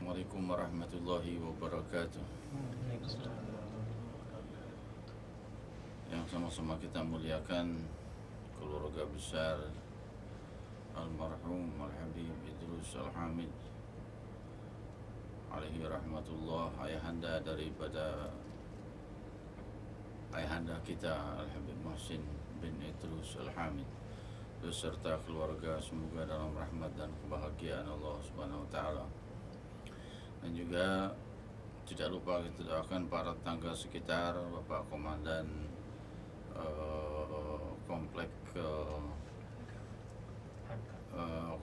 Assalamualaikum warahmatullahi wabarakatuh. Yang sama-sama kita muliakan keluarga besar almarhum Al-Habib Idrus Al-Hamid alaihi rahmatullah, ayahanda daripada ayahanda kita Al-Habib Muhsin bin Idrus Al-Hamid beserta keluarga, semoga dalam rahmat dan kebahagiaan Allah Subhanahu wa taala. Dan juga tidak lupa kita doakan para tetangga sekitar, Bapak Komandan komplek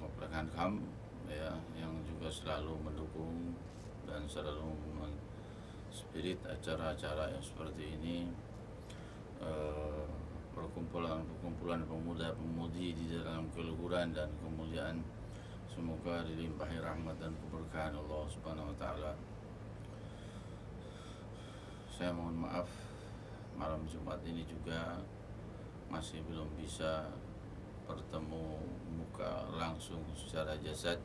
komplek Hankam ya, yang juga selalu mendukung dan selalu spirit acara-acara yang seperti ini, perkumpulan pemuda-pemudi di dalam keluhuran dan kemuliaan. Semoga dilimpahi rahmat dan keberkahan Allah Subhanahu wa taala. Saya mohon maaf, malam Jumat ini juga masih belum bisa bertemu muka langsung secara jasad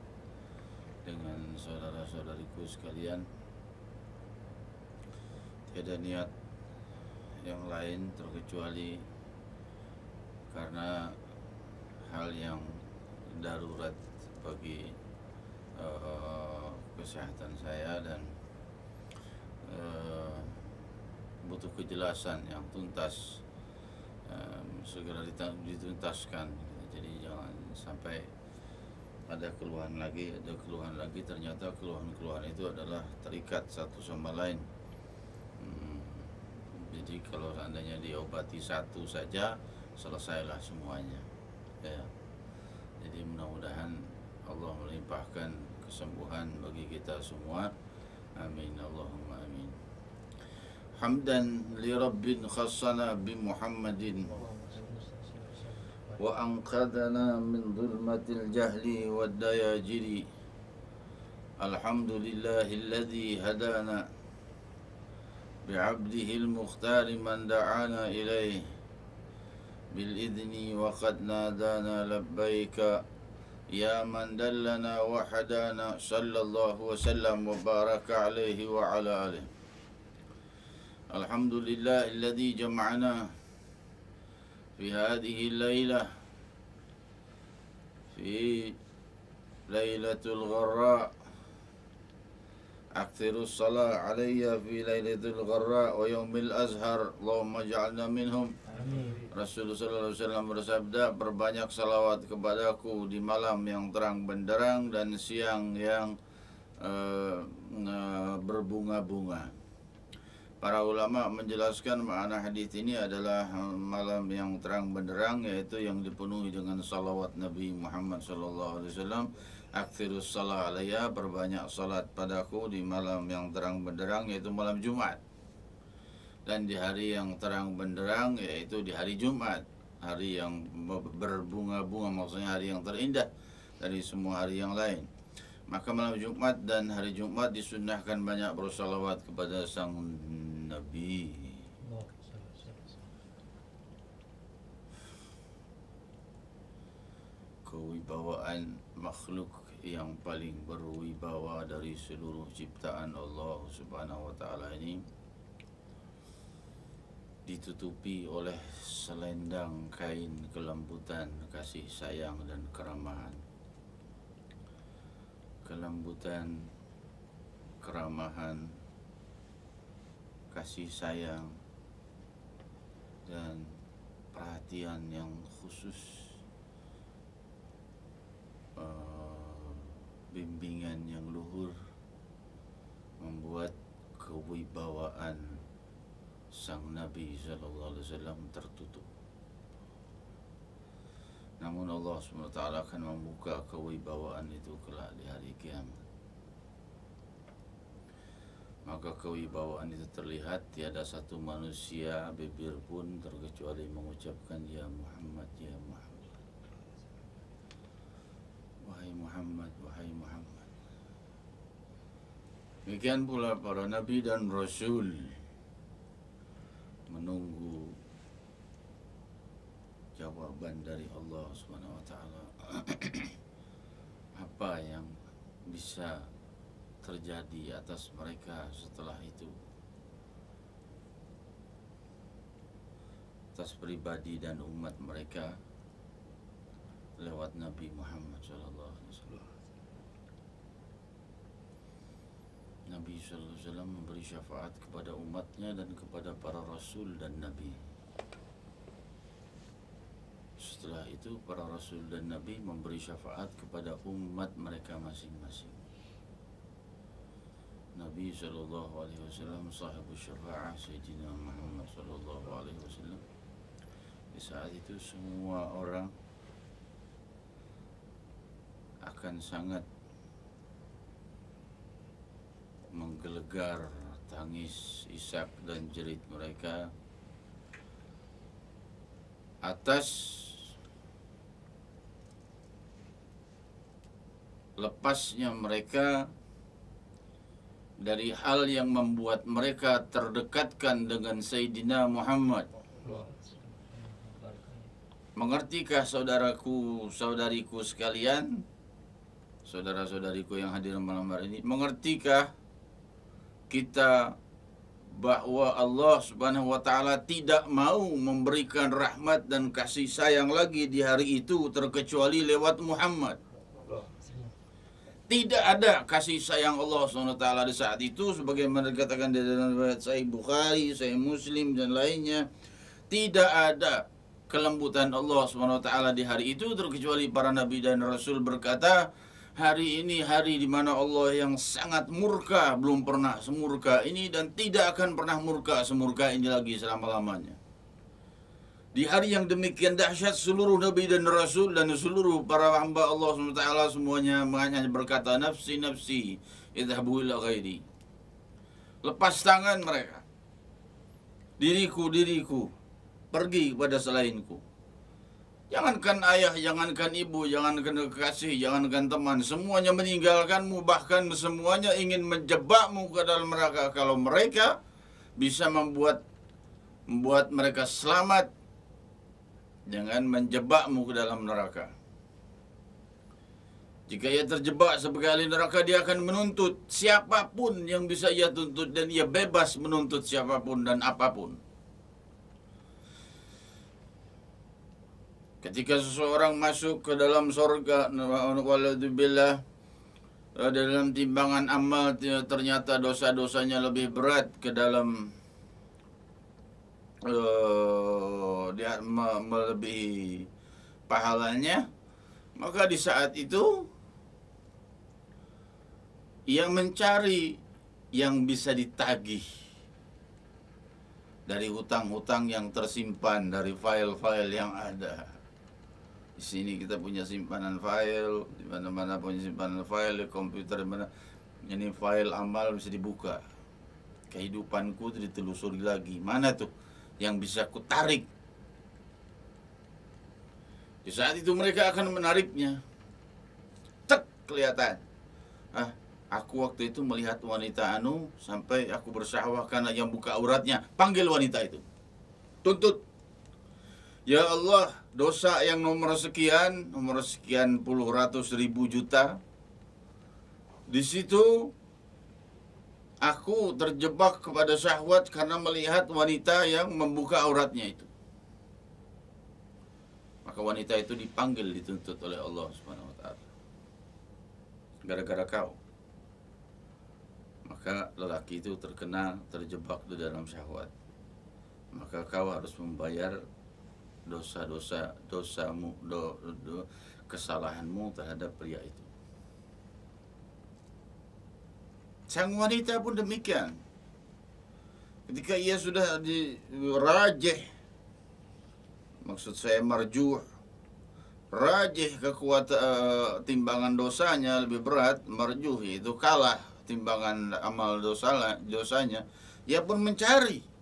dengan saudara-saudariku sekalian. Tiada niat yang lain terkecuali karena hal yang darurat bagi kesehatan saya dan butuh kejelasan yang tuntas, segera dituntaskan. Jadi jangan sampai ada keluhan lagi, ternyata keluhan itu adalah terikat satu sama lain. Jadi kalau seandainya diobati satu saja, selesailah semuanya ya. Jadi mudah-mudahan Allah melimpahkan kesembuhan bagi kita semua. Amin Allahumma amin. Hamdan li rabbin khassana bi Muhammadin wa anqadana min dhulmatil jahli wad dayajiri. Alhamdulillahilladzi hadana bi'abdihil mukhtari man da'ana ilaih bil idni wa qad nadana labbaika ya man dallana wa hadana sallallahu wa sallam wa baraka alaihi wa ala alihi. Alhamdulillahilladzi jama'ana fi hadhihi al-lailah fi lailatul gharra. Akthirus salat alayya fi lailatul gharra wa yaumil azhar. Allahumma ja'alna minhum. Rasulullah sallallahu alaihi wasallam bersabda, berbanyak salawat kepadaku di malam yang terang benderang dan siang yang berbunga-bunga. Para ulama menjelaskan makna hadis ini adalah malam yang terang benderang, yaitu yang dipenuhi dengan salawat Nabi Muhammad sallallahu alaihi wasallam. Aktsirus salat alayya, berbanyak salat padaku di malam yang terang benderang, yaitu malam Jumat. Dan di hari yang terang benderang, yaitu di hari Jumat, hari yang berbunga-bunga, maksudnya hari yang terindah dari semua hari yang lain. Maka malam Jumat dan hari Jumat disunnahkan banyak bersalawat kepada sang Nabi. Kewibawaan makhluk yang paling berwibawa dari seluruh ciptaan Allah Subhanahu wa taala ini ditutupi oleh selendang kain kelembutan, kasih sayang dan keramahan. Kelembutan, keramahan, kasih sayang dan perhatian yang khusus, bimbingan yang luhur membuat kewibawaan sang Nabi sallallahu alaihi wasallam tertutup. Namun Allah SWT akan membuka kewibawaan itu kelak di hari kiamat. Maka kewibawaan itu terlihat, tiada satu manusia bibir pun terkecuali mengucapkan ya Muhammad, ya Muhammad, wahai Muhammad, wahai Muhammad. Demikian pula para nabi dan rasul menunggu jawaban dari Allah Subhanahu wa taala. Apa yang bisa terjadi atas mereka setelah itu, atas pribadi dan umat mereka lewat Nabi Muhammad SAW. Nabi SAW memberi syafaat kepada umatnya dan kepada para rasul dan nabi. Setelah itu para rasul dan nabi memberi syafaat kepada umat mereka masing-masing. Nabi SAW sahibus syafa'ah Sayyidina Muhammad SAW. Di saat itu semua orang akan sangat menggelegar tangis, isak dan jerit mereka atas lepasnya mereka dari hal yang membuat mereka terdekatkan dengan Sayyidina Muhammad. Mengertikah saudaraku, saudariku sekalian, saudara-saudariku yang hadir malam hari ini, mengertikah kita bahwa Allah Subhanahu wa taala tidak mau memberikan rahmat dan kasih sayang lagi di hari itu terkecuali lewat Muhammad? Tidak ada kasih sayang Allah Subhanahu wa taala di saat itu sebagaimana dikatakan di dalam riwayat Sahih Bukhari, Sahih Muslim dan lainnya. Tidak ada kelembutan Allah Subhanahu wa taala di hari itu terkecuali para nabi dan rasul berkata, hari ini hari di mana Allah yang sangat murka, belum pernah semurka ini dan tidak akan pernah murka semurka ini lagi selama-lamanya. Di hari yang demikian dahsyat, seluruh nabi dan rasul dan seluruh para hamba Allah SWT semuanya hanya berkata, nafsi nafsi idhabu ila ghairi. Lepas tangan mereka, diriku diriku, pergi kepada selainku. Jangankan ayah, jangankan ibu, jangankan kekasih, jangankan teman, semuanya meninggalkanmu, bahkan semuanya ingin menjebakmu ke dalam neraka. Kalau mereka bisa membuat mereka selamat, jangan menjebakmu ke dalam neraka. Jika ia terjebak sekali neraka, dia akan menuntut siapapun yang bisa ia tuntut, dan ia bebas menuntut siapapun dan apapun. Ketika seseorang masuk ke dalam surga, waladzbillah, dalam timbangan amal ternyata dosa-dosanya lebih berat ke dalam dia melebihi pahalanya, maka di saat itu yang mencari yang bisa ditagih dari hutang-hutang yang tersimpan dari file-file yang ada. Di sini kita punya simpanan file, di mana-mana punya simpanan file, di komputer di mana ini file amal bisa dibuka. Kehidupanku ditelusuri lagi, mana tuh yang bisa ku tarik. Di saat itu mereka akan menariknya. Cek, kelihatan. Aku waktu itu melihat wanita anu sampai aku bersyahwah karena yang buka auratnya. Panggil wanita itu, tuntut. Ya Allah, dosa yang nomor sekian puluh ratus ribu juta. Di situ aku terjebak kepada syahwat karena melihat wanita yang membuka auratnya itu. Maka wanita itu dipanggil, dituntut oleh Allah Subhanahu wa taala. Gara-gara kau. Maka lelaki itu terjebak di dalam syahwat. Maka kau harus membayar dosamu, kesalahanmu terhadap pria itu. Sang wanita pun demikian. Ketika ia sudah dirajih, maksud saya marjuh, rajih kekuatan timbangan dosanya lebih berat, marjuh itu kalah timbangan amal dosanya, ia pun mencari.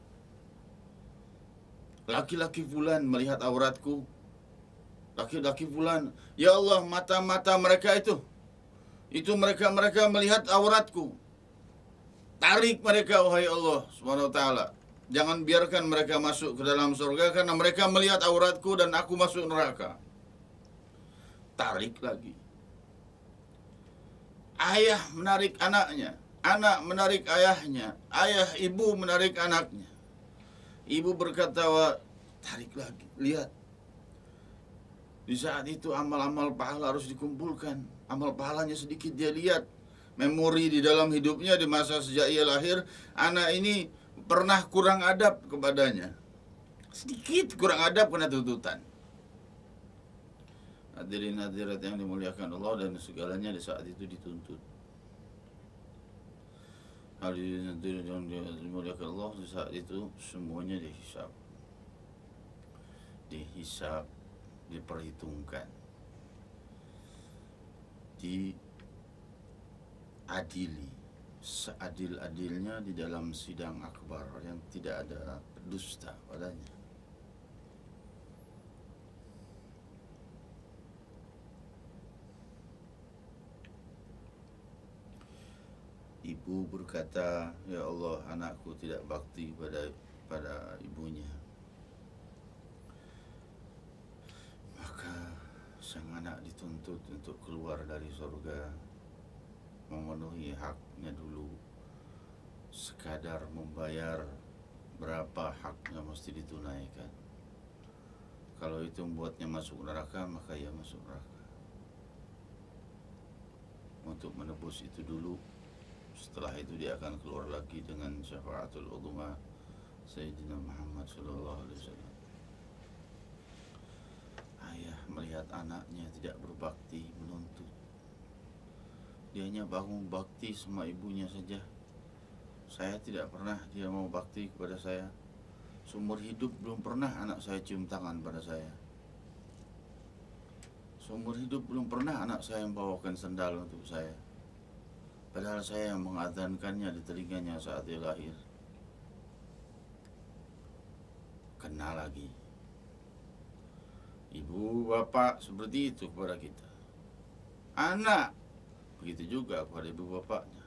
Laki-laki fulan melihat auratku. Laki-laki fulan, ya Allah, mata-mata mereka itu mereka melihat auratku. Tarik mereka, wahai Allah Subhanahu wa taala. Jangan biarkan mereka masuk ke dalam surga karena mereka melihat auratku dan aku masuk neraka. Tarik lagi. ayah menarik anaknya, anak menarik ayahnya, ayah ibu menarik anaknya. Ibu berkata, tarik lagi, lihat. Di saat itu amal-amal pahala harus dikumpulkan. Amal pahalanya sedikit dia lihat. Memori di dalam hidupnya di masa sejak ia lahir, anak ini pernah kurang adab kepadanya. Sedikit kurang adab kena tuntutan. Hadirin hadirat yang dimuliakan Allah, dan segalanya di saat itu dituntut. Hadirin hadirat yang dimuliakan Allah, di saat itu semuanya dihisab. Dihisab, diperhitungkan, diadili seadil-adilnya di dalam sidang akbar yang tidak ada dusta padanya. Ibu berkata, ya Allah, anakku tidak bakti pada ibunya. Maka sang anak dituntut untuk keluar dari surga, memenuhi haknya dulu, sekadar membayar berapa haknya mesti ditunaikan. Kalau itu membuatnya masuk neraka, maka ia masuk neraka. Untuk menebus itu dulu, setelah itu dia akan keluar lagi dengan syafaatul uzma Sayyidina Muhammad sallallahu alaihi wasallam. Ayah melihat anaknya tidak berbakti, menuntut. Dianya bangun bakti sama ibunya saja. Saya tidak pernah dia mau bakti kepada saya. Seumur hidup belum pernah anak saya cium tangan pada saya. Seumur hidup belum pernah anak saya membawakan sendal untuk saya. Padahal saya yang mengadzankannya di telinganya saat dia lahir. Kena lagi. Ibu bapak seperti itu kepada kita. Anak begitu juga kepada ibu bapaknya.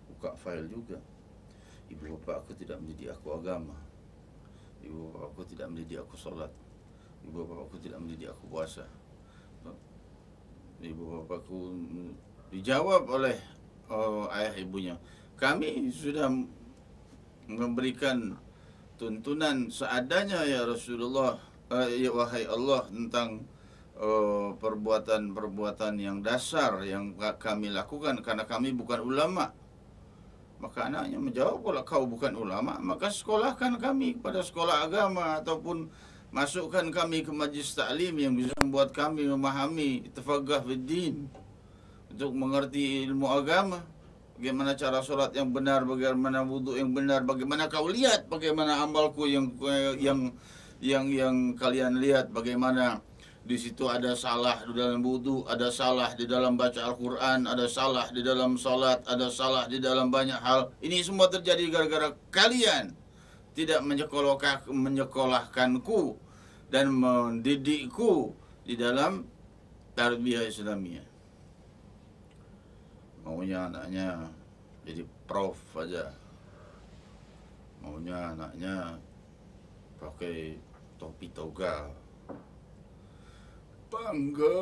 Buka file juga. Ibu bapakku tidak mendidik aku agama. Ibu bapakku tidak mendidik aku sholat. Ibu bapakku tidak mendidik aku puasa. Ibu bapakku dijawab oleh ayah ibunya, kami sudah memberikan tuntunan seadanya ya Rasulullah, ya wahai Allah, tentang perbuatan-perbuatan yang dasar yang kami lakukan karena kami bukan ulama. Maka anaknya menjawab, kalau kau bukan ulama, maka sekolahkan kami pada sekolah agama ataupun masukkan kami ke majlis ta'lim yang bisa membuat kami memahami tafaqquh fid din, untuk mengerti ilmu agama. Bagaimana cara sholat yang benar, bagaimana wudhu yang benar, bagaimana kau lihat, bagaimana amalku yang kalian lihat, bagaimana di situ ada salah di dalam wudhu, ada salah di dalam baca Al-Quran, ada salah di dalam sholat, ada salah di dalam banyak hal. Ini semua terjadi gara-gara kalian tidak menyekolahkanku dan mendidikku di dalam tarbiyah Islamiyah. Maunya anaknya jadi prof aja, maunya anaknya pakai topi toga, bangga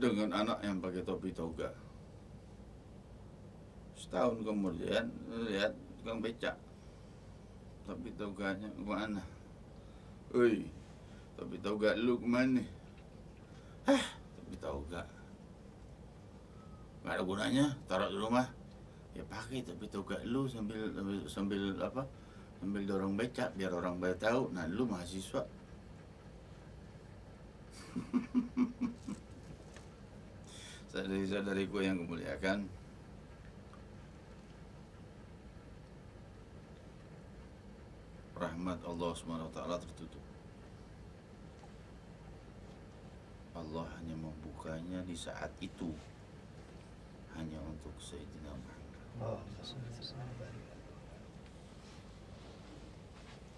dengan anak yang pakai topi toga. Setahun kemudian lihat tukang becak, topi toganya kemana? Oi, topi toga lu kemana? Topi toga nggak ada gunanya, taruh di rumah. Ya pakai topi toga lu sambil dorong becak biar orang banyak tahu. Nah, lu mahasiswa. Saudari-saudariku yang kemuliakan, rahmat Allah SWT tertutup. Allah hanya membukanya di saat itu hanya untuk Sayyidina Muhammad.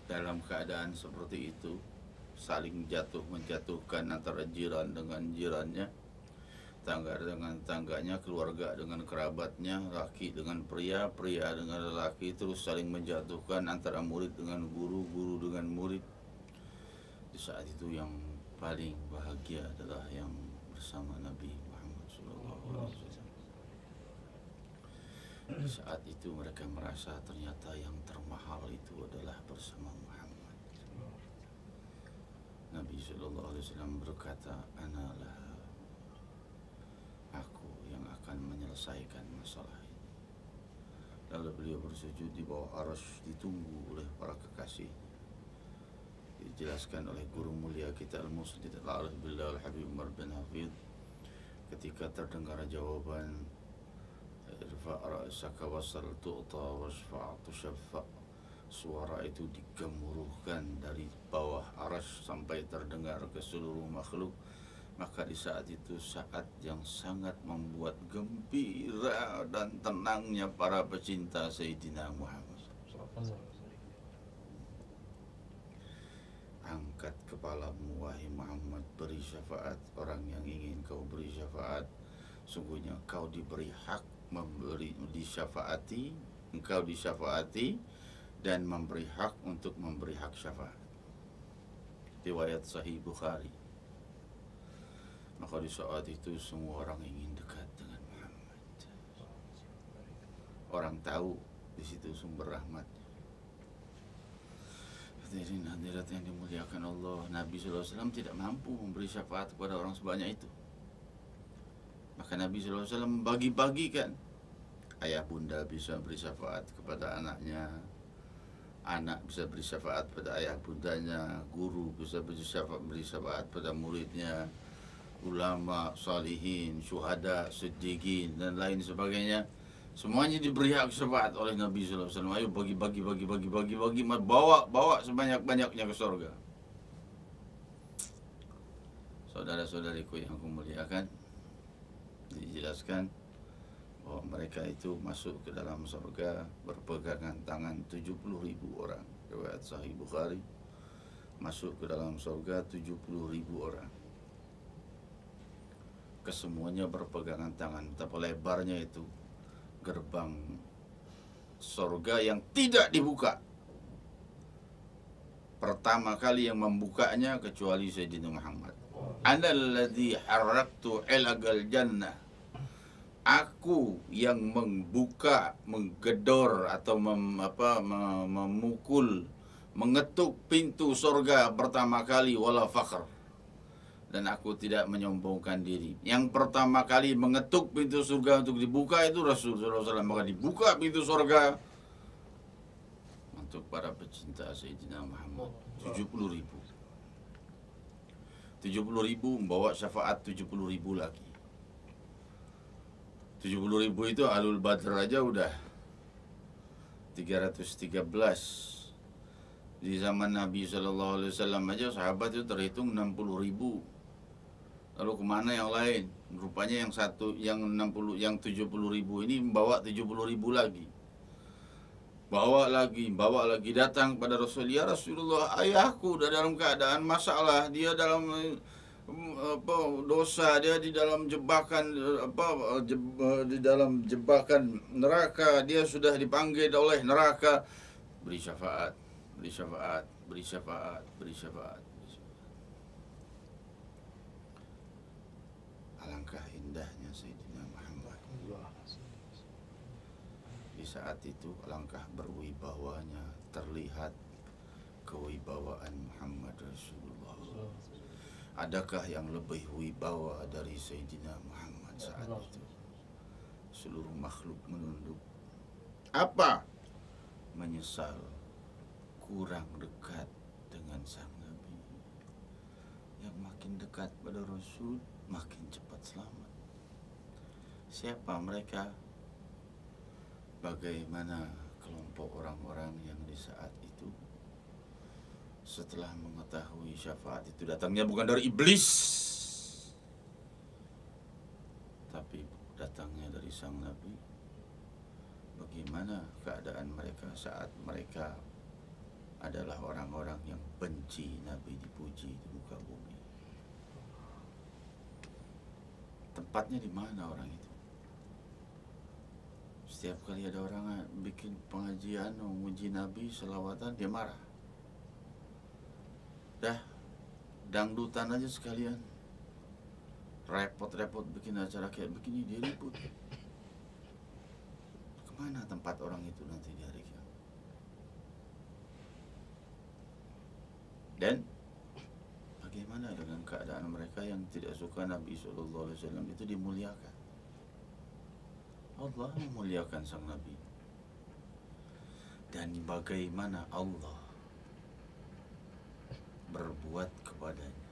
Dalam keadaan seperti itu, saling menjatuhkan antara jiran dengan jirannya, tangga dengan tangganya, keluarga dengan kerabatnya, laki dengan pria, pria dengan lelaki, terus saling menjatuhkan antara murid dengan guru, guru dengan murid. Di saat itu yang paling bahagia adalah yang bersama Nabi Muhammad SAW. Saat itu mereka merasa ternyata yang termahal itu adalah bersama Muhammad. Nabi Sallallahu Alaihi Wasallam berkata, "Analah, aku yang akan menyelesaikan masalah ini." Lalu beliau bersujud di bawah arsy, ditunggu oleh para kekasih. Dijelaskan oleh guru mulia kita Al-Musnid Al-Arif Billah Al-Habib Umar bin Hafidh, ketika terdengar jawaban, "Irfa' ra'saka wasal tu'ta wasfa' tushaffa'," suara itu digemuruhkan dari bawah arsy sampai terdengar ke seluruh makhluk. Maka di saat itu, saat yang sangat membuat gembira dan tenangnya para pecinta Sayyidina Muhammad. Angkat kepalamu wahai Muhammad, beri syafaat orang yang ingin kau beri syafaat. Sungguhnya kau diberi hak memberi disyafaati, engkau disyafaati dan memberi hak untuk memberi hak syafaat. Riwayat Sahih Bukhari. Maka di saat itu semua orang ingin dekat dengan Muhammad. Orang tahu di situ sumber rahmat. Hadirin hadirat yang dimuliakan Allah, Nabi SAW tidak mampu memberi syafaat kepada orang sebanyak itu. Maka Nabi SAW membagi-bagikan. Ayah bunda bisa beri syafaat kepada anaknya, anak bisa beri syafaat pada ayah bundanya, guru bisa beri syafaat pada muridnya, ulama, salihin, syuhada, siddiqin dan lain sebagainya. Semuanya diberi hak syafaat oleh Nabi sallallahu alaihi wasallam. Ayo bagi, bawa sebanyak-banyaknya ke surga. Saudara-saudariku yang aku muliakan, dijelaskan bahwa mereka itu masuk ke dalam surga berpegangan tangan 70.000 orang. Riwayat Sahih Bukhari. Masuk ke dalam surga 70.000 orang. Kesemuanya berpegangan tangan. Betapa lebarnya itu gerbang surga yang tidak dibuka. Pertama kali yang membukanya kecuali Sayyidina Muhammad. Analladzi harraktu ilagal jannah. Aku yang membuka, menggedor atau memukul, mengetuk pintu surga pertama kali, wala fakhr. Dan aku tidak menyombongkan diri. Yang pertama kali mengetuk pintu surga untuk dibuka itu Rasulullah SAW. Maka dibuka pintu surga untuk para pecinta Sayyidina Muhammad. 70.000. 70.000 membawa syafaat 70.000 lagi. 70.000 itu Ahlul Badr aja udah 313. Di zaman Nabi SAW aja sahabat itu terhitung 60.000. Lalu kemana yang lain? Rupanya yang 70.000 ini membawa 70.000 lagi. Bawa lagi datang pada Rasulullah. Ya Rasulullah, ayahku dalam keadaan masalah, dia dalam dosa, dia di dalam jebakan di dalam jebakan neraka, dia sudah dipanggil oleh neraka. Beri syafaat, beri syafaat, beri syafaat, beri syafaat. Alangkah indahnya Sayyidina Muhammad. Di saat itu alangkah berwibawanya, terlihat kewibawaan Muhammad Rasulullah. Adakah yang lebih wibawa dari Sayyidina Muhammad saat itu? Seluruh makhluk menunduk. Apa? Menyesal kurang dekat dengan sang Nabi. Yang makin dekat pada Rasul, makin cepat selamat. Siapa mereka? Bagaimana kelompok orang-orang yang di saat itu setelah mengetahui syafaat itu datangnya bukan dari iblis, tapi datangnya dari sang Nabi. Bagaimana keadaan mereka saat mereka adalah orang-orang yang benci Nabi dipuji di muka bumi? Tempatnya di mana orang itu? Setiap kali ada orang bikin pengajian memuji Nabi, selawatan, dia marah. Dah, dangdutan aja sekalian. Repot-repot bikin acara kayak begini, dia ribut. Mana tempat orang itu nanti di hari kiamat? Dan bagaimana dengan keadaan mereka yang tidak suka Nabi SAW itu dimuliakan? Allah memuliakan sang Nabi. Dan bagaimana Allah berbuat kepadanya?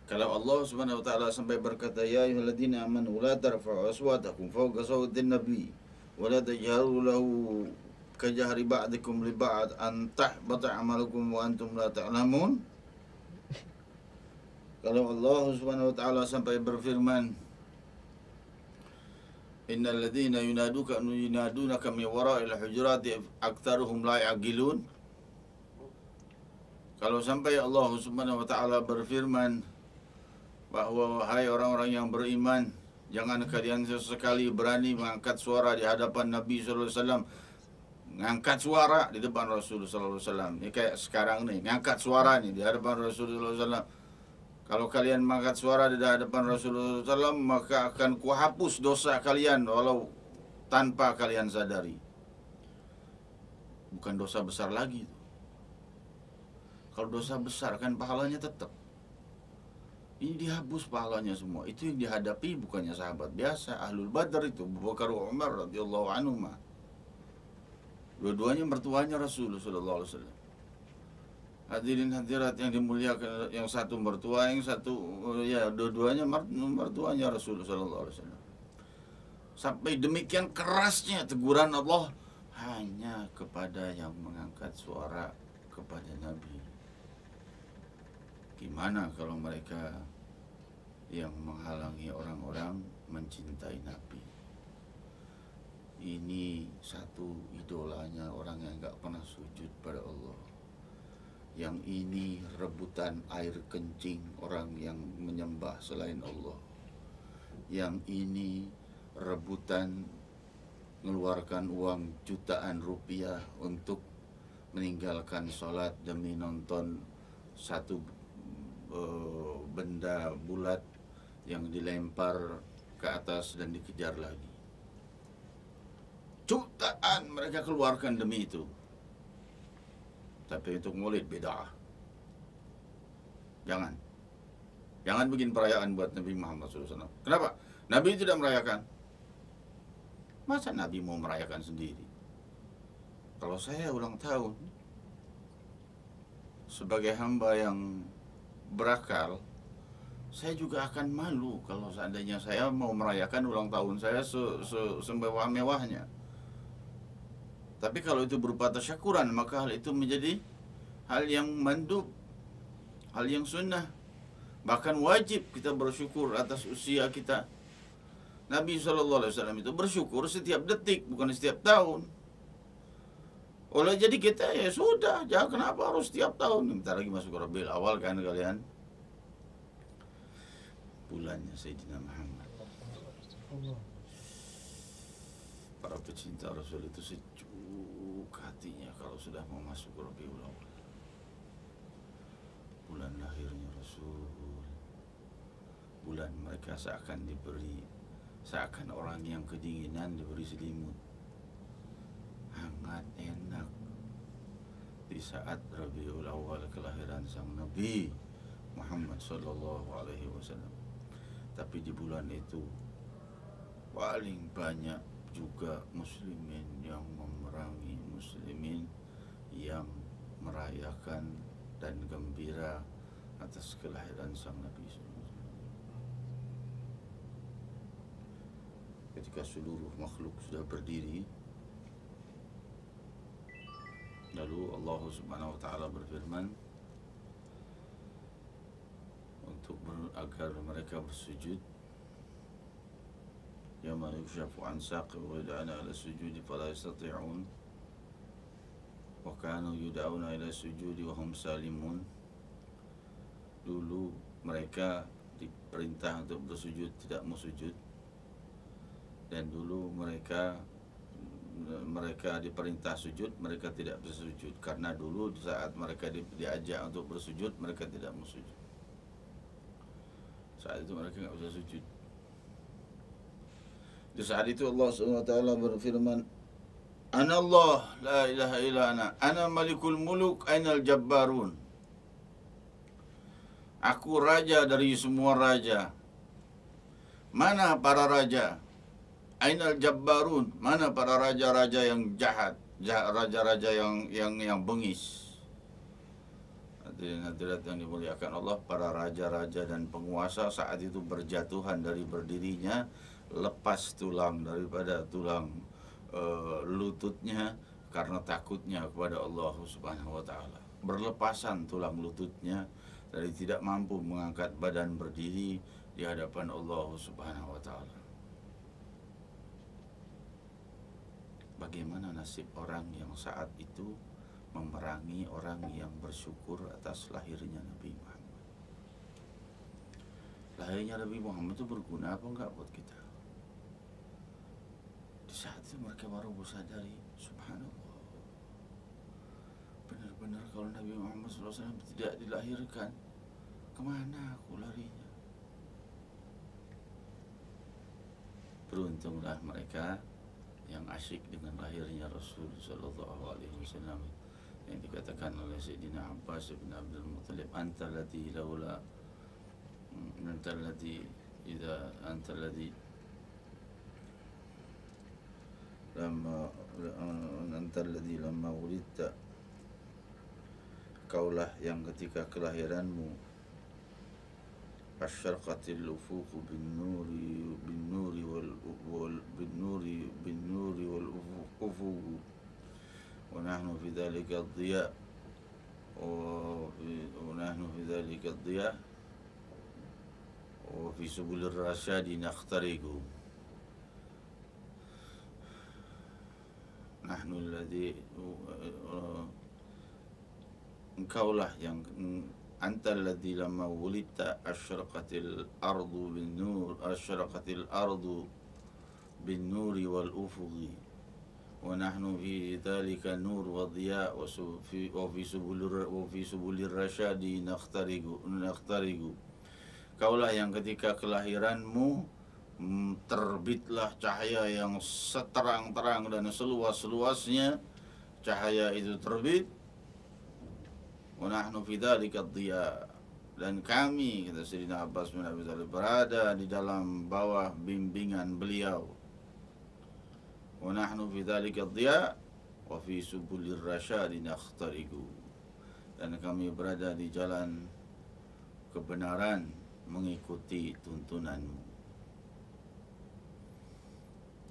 Kalau Allah Subhanahu wa taala sampai berkata, ya ayyuhalladzina amanu la tarfa'u aswatakum fawqa sawtin nabi wa la tajharu lahu kajahri ba'dikum li ba'd an tahbata amalukum wa antum la ta'lamun. Kalau Allah Subhanahu wa taala sampai berfirman, innal ladzina yunadunaka min wara'il hujurati aktsaruhum la ya'qilun. Kalau sampai Allah Subhanahu wa taala berfirman bahwa wahai orang-orang yang beriman, jangan kalian sesekali berani mengangkat suara di hadapan Nabi sallallahu alaihi wasallam. Ngangkat suara di depan Rasulullah sallallahu alaihi wasallam. Ini kayak sekarang nih, ngangkat suara nih di hadapan Rasulullah sallallahu alaihi wasallam. Kalau kalian mengangkat suara di hadapan Rasulullah sallallahu alaihi wasallam, maka akan kuhapus dosa kalian walau tanpa kalian sadari. Bukan dosa besar lagi itu. Kalau dosa besar kan pahalanya tetap. Ini dihapus pahalanya semua. Itu yang dihadapi bukannya sahabat biasa, Ahlul Badar itu, Abu Bakar Umar radhiyallahu anhuma. Dua-duanya mertuanya Rasulullah sallallahu alaihi wasallam. Hadirin hadirat yang dimuliakan, yang satu mertua, yang satu ya dua-duanya mertuanya Rasulullah sallallahu alaihi wasallam. Sampai demikian kerasnya teguran Allah hanya kepada yang mengangkat suara kepada Nabi. Gimana kalau mereka yang menghalangi orang-orang mencintai Nabi? Ini satu idolanya orang yang gak pernah sujud pada Allah. Yang ini rebutan air kencing orang yang menyembah selain Allah. Yang ini rebutan mengeluarkan uang jutaan rupiah untuk meninggalkan sholat demi nonton satu benda bulat yang dilempar ke atas dan dikejar lagi. Jutaan mereka keluarkan demi itu. Tapi untuk maulid bid'ah. Jangan bikin perayaan buat Nabi Muhammad SAW. Kenapa? Nabi tidak merayakan. Masa Nabi mau merayakan sendiri? Kalau saya ulang tahun, sebagai hamba yang berakal, saya juga akan malu kalau seandainya saya mau merayakan ulang tahun saya semewah-mewahnya. Tapi kalau itu berupa tasyakuran, maka hal itu menjadi hal yang mandub, hal yang sunnah. Bahkan wajib kita bersyukur atas usia kita. Nabi SAW itu bersyukur setiap detik, bukan setiap tahun. Oleh jadi kita ya sudah, jangan kenapa harus setiap tahun. Bentar lagi masuk Rabiul Awal kan kalian. Bulannya Sayyidina Muhammad. Para pecinta Rasul itu sejuk hatinya kalau sudah mau masuk Rabiul Awal. Bulan lahirnya Rasul. Bulan mereka seakan orang yang kedinginan diberi selimut. Hangat, enak. Di saat Rabiul Awal kelahiran sang Nabi Muhammad sallallahu alaihi wasallam. Tapi di bulan itu paling banyak juga muslimin yang memerangi muslimin yang merayakan dan gembira atas kelahiran sang Nabi sallallahu alaihi wasallam. Ketika seluruh makhluk sudah berdiri, lalu Allah Subhanahu wa taala berfirman agar mereka bersujud. Yawma yukshafu an saqi wa yud'ana ila sujudi fala yastati'un wa kanu yud'auna ila sujudi wa hum salimun. Dulu mereka diperintah untuk bersujud, tidak mau sujud. Dan dulu mereka diperintah sujud, mereka tidak bersujud. Karena dulu saat mereka diajak untuk bersujud, mereka tidak mau sujud. Saat itu mereka nggak bisa sujud. Di saat itu Allah SWT berfirman, Ana Allah, la ilaha illa ana malikul muluk, ainal jabbarun. Aku raja dari semua raja. Mana para raja? Ainal jabbarun, mana para raja-raja yang jahat, raja-raja yang bengis. Hadirin-hadirat yang dimuliakan Allah, para raja-raja dan penguasa saat itu berjatuhan dari berdirinya, lepas tulang daripada tulang lututnya karena takutnya kepada Allah Subhanahu wa taala. Berlepasan tulang lututnya dari tidak mampu mengangkat badan berdiri di hadapan Allah Subhanahu wa taala. Bagaimana nasib orang yang saat itu memerangi orang yang bersyukur atas lahirnya Nabi Muhammad? Lahirnya Nabi Muhammad itu berguna apa enggak buat kita? Di saat itu mereka baru sadari, subhanallah, benar-benar kalau Nabi Muhammad SAW tidak dilahirkan, kemana aku larinya? Beruntunglah mereka yang asyik dengan lahirnya Rasul Sallallahu Alaihi Wasallam, yang dikatakan oleh Sayyidina Abbas bin Abdul Muttalib, antal ladzi laula antal ladzi idza antal ladzi lamma wulidta, kaulah yang ketika kelahiranmu asyarqatil ufuq bin nuri wal ufuq wa nahnu fi dhalika ad-diya wa nahnu fi dhalika ad-diya wa fi subulir rasyadi nakhtariqu. Nahnu alladhi engkaulah yang antal ladzi lamma wulidta asyraqatil ardu bin nuri wal ufuqi wa nahnu fi dhalika nur wa dhiya wa fi subulir rasyadi nakhtariqu. Kaulah yang ketika kelahiranmu terbitlah cahaya yang seterang-terang dan seluas-luasnya cahaya itu terbit. Wa nahnu fi dzalika ad-dhiya, dan kami, kata Sayyidina Abbas bin Abi Thalib, berada di dalam bawah bimbingan beliau. Wa nahnu fi dzalika ad-dhiya wa fi subulir rasyadi nakhtariqu, dan kami berada di jalan kebenaran mengikuti tuntunanmu,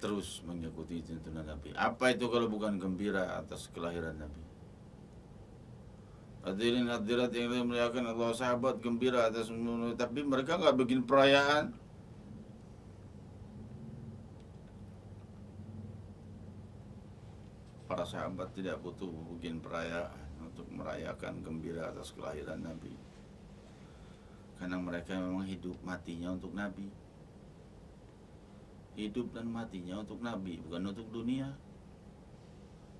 terus mengikuti tuntunan Nabi. Apa itu kalau bukan gembira atas kelahiran Nabi? Hadirin hadirat yang dimuliakan Allah, sahabat gembira atas menurut, tapi mereka nggak bikin perayaan. Para sahabat tidak butuh bikin perayaan untuk merayakan gembira atas kelahiran Nabi, karena mereka memang hidup matinya untuk Nabi. Hidup dan matinya untuk Nabi, bukan untuk dunia.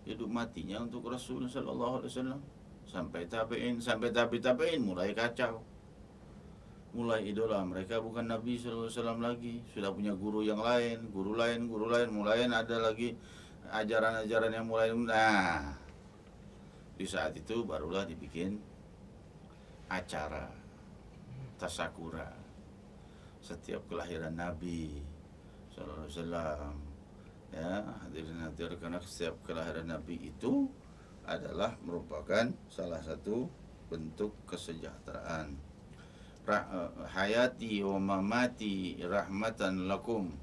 Hidup matinya untuk Rasul Sallallahu Alaihi Wasallam. Sampai tabi'in mulai kacau, mulai idola mereka bukan Nabi Sallallahu Alaihi Wasallam lagi, sudah punya guru yang lain, guru lain, mulai ada lagi ajaran-ajaran yang mulai. Nah, di saat itu barulah dibikin acara tasakura setiap kelahiran Nabi Sallallahu Alaihi Wasallam. Ya, hadirin karena setiap kelahiran Nabi itu adalah merupakan salah satu bentuk kesejahteraan. Hayati wa mamati rahmatan lakum,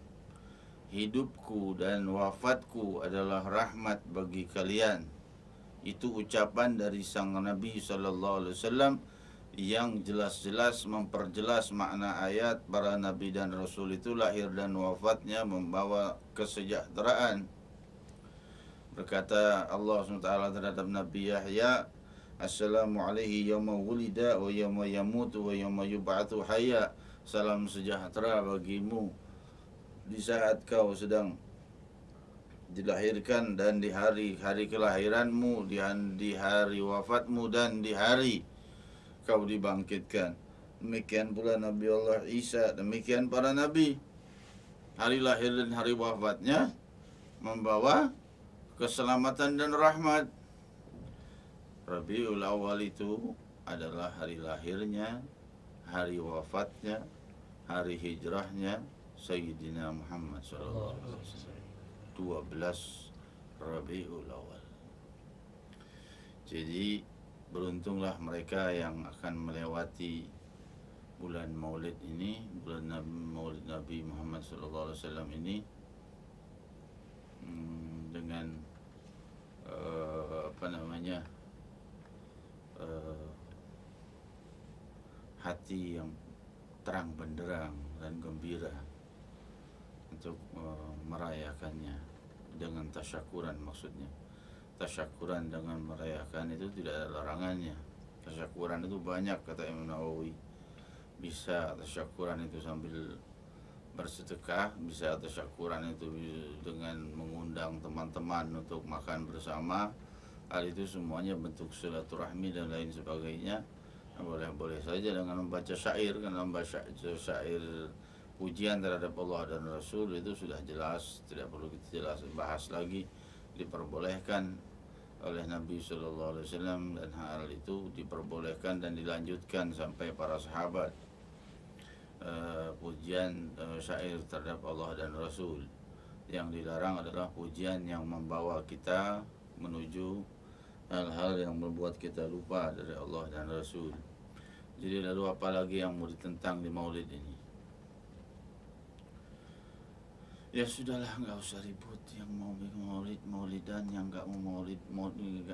hidupku dan wafatku adalah rahmat bagi kalian. Itu ucapan dari sang Nabi Sallallahu Alaihi Wasallam yang jelas-jelas memperjelas makna ayat para Nabi dan Rasul itu lahir dan wafatnya membawa kesejahteraan. Berkata Allah SWT terhadap Nabi Yahya, Assalamu alaihi yawma wulida wa yawma yamutu wa yawma yub'atsu hayya. Salam sejahtera bagimu di saat kau sedang dilahirkan dan di hari kelahiranmu, di hari wafatmu dan di hari kau dibangkitkan. Demikian pula Nabi Allah Isa, demikian para nabi. hari lahir dan hari wafatnya membawa keselamatan dan rahmat. Rabiul Awal itu adalah hari lahirnya, hari wafatnya, hari hijrahnya Sayyidina Muhammad SAW. 12 Rabiul Awal. Jadi beruntunglah mereka yang akan melewati bulan Maulid ini, bulan Maulid Nabi Muhammad SAW ini dengan hati yang terang benderang dan gembira untuk merayakannya dengan tasyakuran. Maksudnya tasyakuran dengan merayakan itu tidak ada larangannya. Tasyakuran itu banyak, kata Imam Nawawi. Bisa tasyakuran itu sambil bersedekah, bisa tasyakuran itu dengan mengundang teman-teman untuk makan bersama. Hal itu semuanya bentuk silaturahmi dan lain sebagainya. Boleh-boleh saja dengan membaca syair, karena membaca syair pujian terhadap Allah dan Rasul itu sudah jelas, tidak perlu kita bahas lagi, diperbolehkan oleh Nabi SAW, dan hal itu diperbolehkan dan dilanjutkan sampai para sahabat. Pujian syair terhadap Allah dan Rasul. Yang dilarang adalah pujian yang membawa kita menuju hal-hal yang membuat kita lupa dari Allah dan Rasul. Jadi lalu apa lagi yang mau ditentang di Maulid ini? Ya sudahlah, nggak usah ribut. Yang mau bikin Maulid, Maulidan. Yang nggak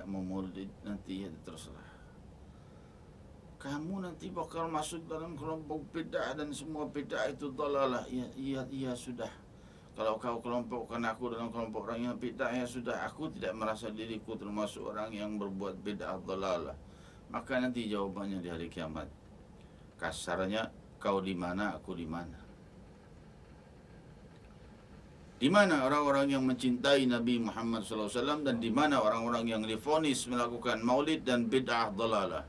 mau Maulid nanti ya terserah. Kamu nanti bakal masuk dalam kelompok bid'ah dan semua bid'ah itu dhalalah. Iya sudah. Kalau kau kelompokkan aku dalam kelompok orang yang bid'ah, ya sudah, aku tidak merasa diriku termasuk orang yang berbuat bid'ah dhalalah. Maka nanti jawabannya di hari kiamat. Kasarnya, kau di mana, aku di mana? Di mana orang-orang yang mencintai Nabi Muhammad SAW, dan di mana orang-orang yang divonis melakukan maulid dan bid'ah dhalalah?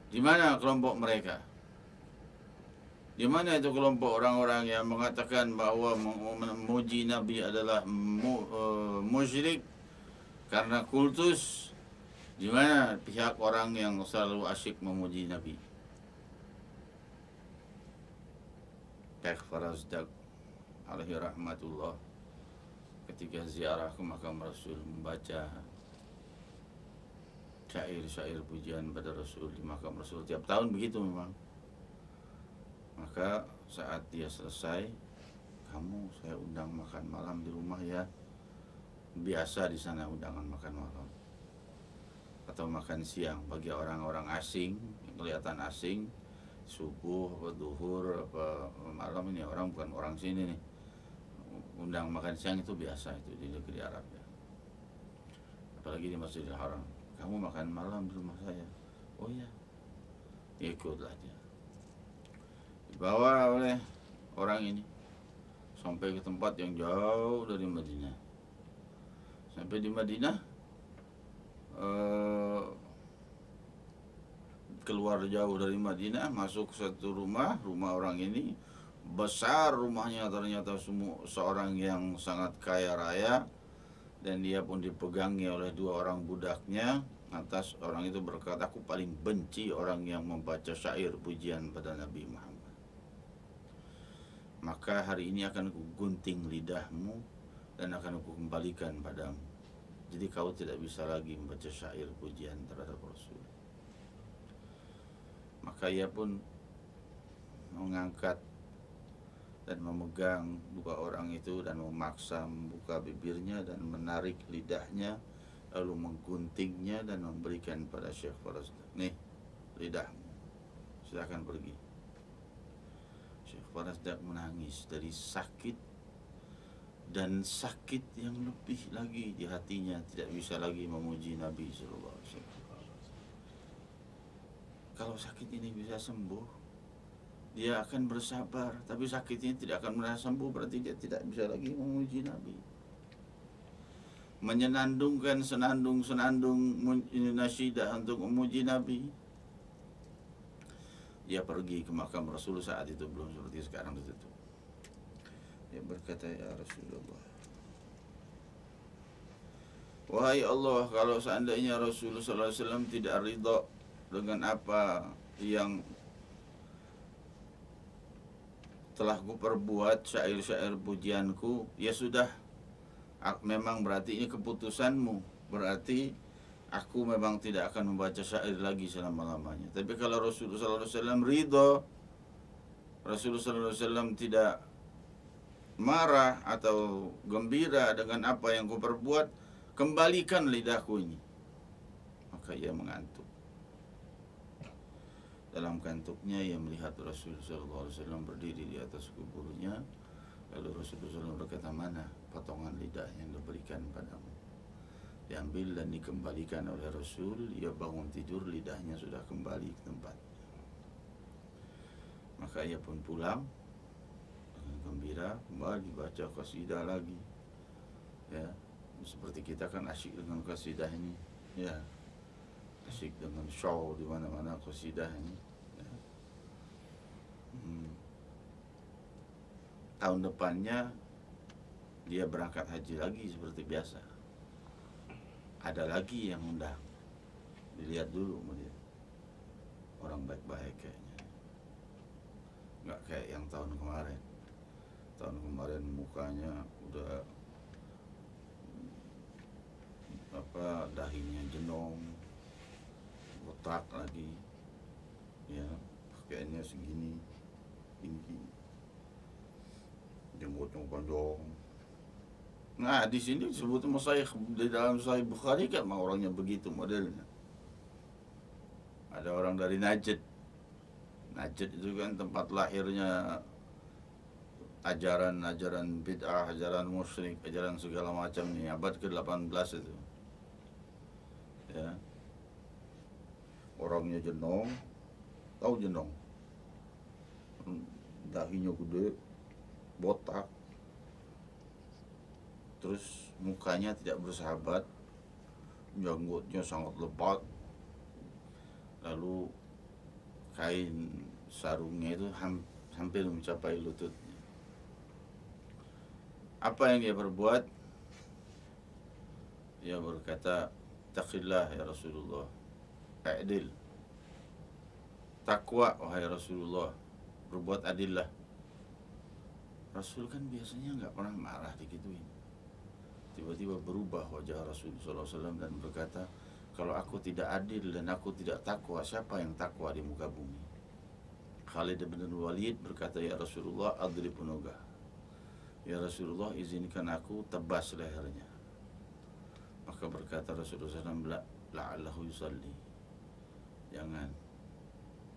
Di mana kelompok mereka? Di mana itu kelompok orang-orang yang mengatakan bahwa memuji Nabi adalah musyrik karena kultus? Di mana pihak orang yang selalu asyik memuji Nabi? Syekh Farazdak alaihi rahmatullah ketika ziarah ke makam Rasul membaca syair-syair pujian pada Rasul di makam Rasul. Tiap tahun begitu memang. Maka saat dia selesai, kamu saya undang makan malam di rumah ya. Biasa di sana undangan makan malam atau makan siang bagi orang-orang asing yang kelihatan asing, subuh, duhur, malam. Ini orang bukan orang sini nih, undang makan siang itu biasa, itu di negeri Arab ya. Apalagi di Masjidil Haram. Kamu makan malam di rumah saya. Oh ya, ikutlah dia. Dibawa oleh orang ini sampai ke tempat yang jauh dari Madinah. Sampai di Madinah, keluar jauh dari Madinah, masuk satu rumah orang ini. Besar rumahnya, ternyata seorang yang sangat kaya raya, dan dia pun dipegangi oleh dua orang budaknya. Atas orang itu berkata, aku paling benci orang yang membaca syair pujian pada Nabi Muhammad. Maka hari ini akan aku gunting lidahmu dan akan aku kembalikan padamu. Jadi kau tidak bisa lagi membaca syair pujian terhadap Rasul. Maka ia pun mengangkat dan memegang dua orang itu dan memaksa membuka bibirnya dan menarik lidahnya, lalu mengguntingnya dan memberikan pada Syekh Farazdak. Nih, lidahmu, silakan pergi. Syekh Farazdak menangis dari sakit, dan sakit yang lebih lagi di hatinya, tidak bisa lagi memuji Nabi SAW. Kalau sakit ini bisa sembuh, dia akan bersabar, tapi sakitnya tidak akan merasa sembuh, berarti dia tidak bisa lagi memuji Nabi. Menyenandungkan senandung-senandung nasyidah untuk memuji Nabi. Dia pergi ke makam Rasul, saat itu belum seperti sekarang ditutup. Dia berkata, ya Rasulullah, wahai Allah, kalau seandainya Rasulullah SAW tidak ridha dengan apa yang telah kuperbuat, syair-syair pujianku, ya sudah, memang berarti ini keputusanmu, berarti aku memang tidak akan membaca syair lagi selama-lamanya. Tapi kalau Rasulullah SAW ridha, Rasulullah SAW tidak marah atau gembira dengan apa yang kuperbuat, kembalikan lidahku ini. Maka ia mengantuk. Dalam kantuknya ia melihat Rasulullah SAW berdiri di atas kuburnya. Lalu Rasulullah SAW berkata, mana potongan lidah yang diberikan padamu? Diambil dan dikembalikan oleh Rasul. Ia bangun tidur, lidahnya sudah kembali ke tempat. Maka ia pun pulang dengan gembira, kembali baca qasidah lagi. Ya, seperti kita kan asyik dengan qasidah ini. Ya, asyik dengan show di mana-mana qasidah ini. Ya. Tahun depannya dia berangkat haji lagi seperti biasa. Ada lagi yang undang. Dilihat dulu sama dia. Orang baik-baik kayaknya. Nggak kayak yang tahun kemarin. Tahun kemarin mukanya udah dahinya jenong, botak lagi, ya pakaiannya segini tinggi, jenggotnya panjang. Nah, di sini disebut sama saya di dalam Sahih Bukhari kan orangnya begitu modelnya. Ada orang dari Najd. Najd itu kan tempat lahirnya ajaran-ajaran bid'ah, ajaran musyrik, ajaran segala macam nih, abad ke-18 itu. Ya. Orangnya jenong, tahu jenong? Dahinya gede, botak. Terus mukanya tidak bersahabat, janggutnya sangat lebat. Lalu kain sarungnya itu hampir mencapai lututnya. Apa yang dia berbuat? Dia berkata, taqillah ya Rasulullah, adil. Takwa wahai Rasulullah, berbuat adillah. Rasul kan biasanya nggak pernah marah digituin. Tiba-tiba berubah wajah Rasulullah SAW dan berkata, kalau aku tidak adil dan aku tidak takwa, siapa yang takwa di muka bumi? Khalid bin Walid berkata, ya Rasulullah, adrib unugah. Ya Rasulullah, izinkan aku tebas lehernya. Maka berkata Rasulullah SAW, la'allahu yusalli.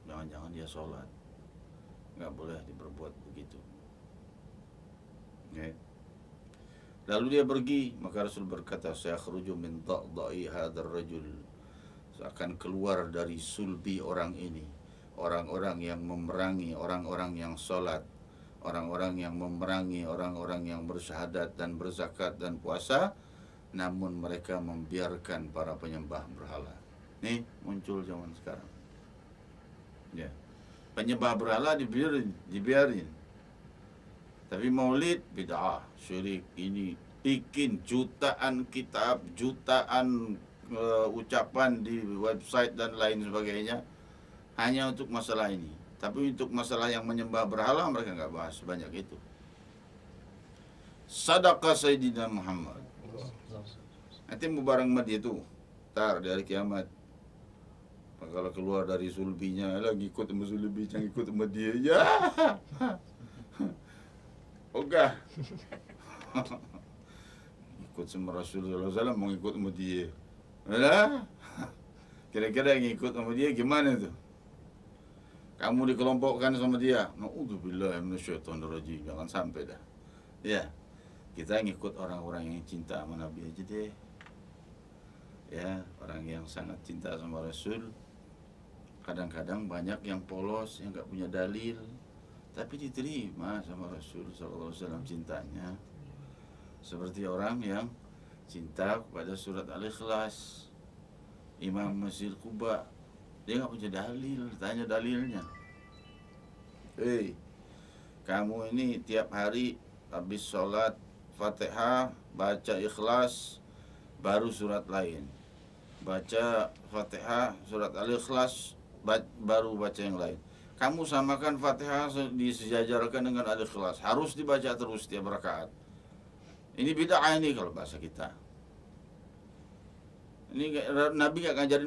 Jangan-jangan dia sholat. Nggak boleh diperbuat begitu. Okay. Lalu dia pergi, maka Rasul berkata, saya kharuju min da'da'i hadar rajul. Akan keluar dari sulbi orang ini, orang-orang yang memerangi orang-orang yang sholat, orang-orang yang memerangi orang-orang yang bersyahadat dan berzakat dan puasa, namun mereka membiarkan para penyembah berhala. Nih muncul zaman sekarang. Ya, penyembah berhala dibiarin. Tapi maulid bid'ah, syirik. Ini bikin jutaan kitab, jutaan ucapan di website dan lain sebagainya hanya untuk masalah ini. Tapi untuk masalah yang menyembah berhala mereka nggak bahas sebanyak itu. Sadaqah Sayyidina Muhammad. Nanti mau bareng sama dia tuh, ntar di hari kiamat. Kalau keluar dari sulbinya lagi ikut sama sulbinya, ikut sama dia, ya. Ogah. Ikut sama Rasulullah SAW, mau ikut sama dia. Alah. Kira-kira yang ikut sama dia gimana tuh? Kamu dikelompokkan sama dia. Na'udzubillah minasyaitonirrajim. Jangan sampai dah. Ya. Kita ngikut orang-orang yang cinta sama Nabi aja deh. Ya, orang yang sangat cinta sama Rasul. Kadang-kadang banyak yang polos, yang gak punya dalil, tapi diterima sama Rasul SAW cintanya. Seperti orang yang cinta kepada surat Al-Ikhlas, Imam Masjid Quba. Dia gak punya dalil, tanya dalilnya. Hei, kamu ini tiap hari habis sholat Fatihah baca Ikhlas, baru surat lain. Baca Fatihah, surat Al-Ikhlas, baru baca yang lain. Kamu samakan Fatihah disejajarkan dengan Al-Ikhlas, harus dibaca terus tiap rakaat. Ini bid'ah ini kalau bahasa kita. Ini Nabi gak ngajarin